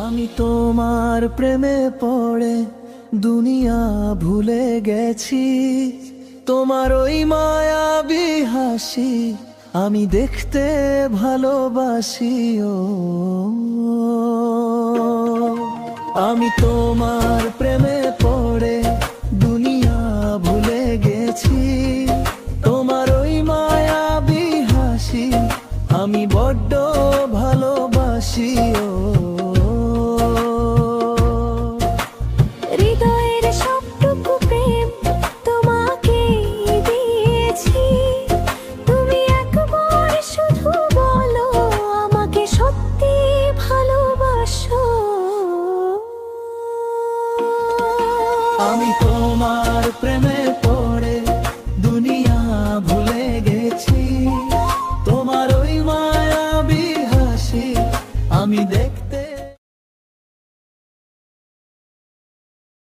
আমি তোমার প্রেমে পড়ে দুনিয়া ভুলে গেছি। তোমার ওই মায়াবী হাসি আমি দেখতে ভালোবাসি। ও আমি তোমার প্রেমে পড়ে দুনিয়া ভুলে গেছি। তোমার ওই মায়াবী হাসি আমি বড্ড ভালোবাসি। ও হৃদয়ের সবটুকু প্রেম তোমাকে দিয়েছি। তুমি একবার শুধু বলো আমাকে সত্যি ভালোবাসো। আমি তোমার প্রেমে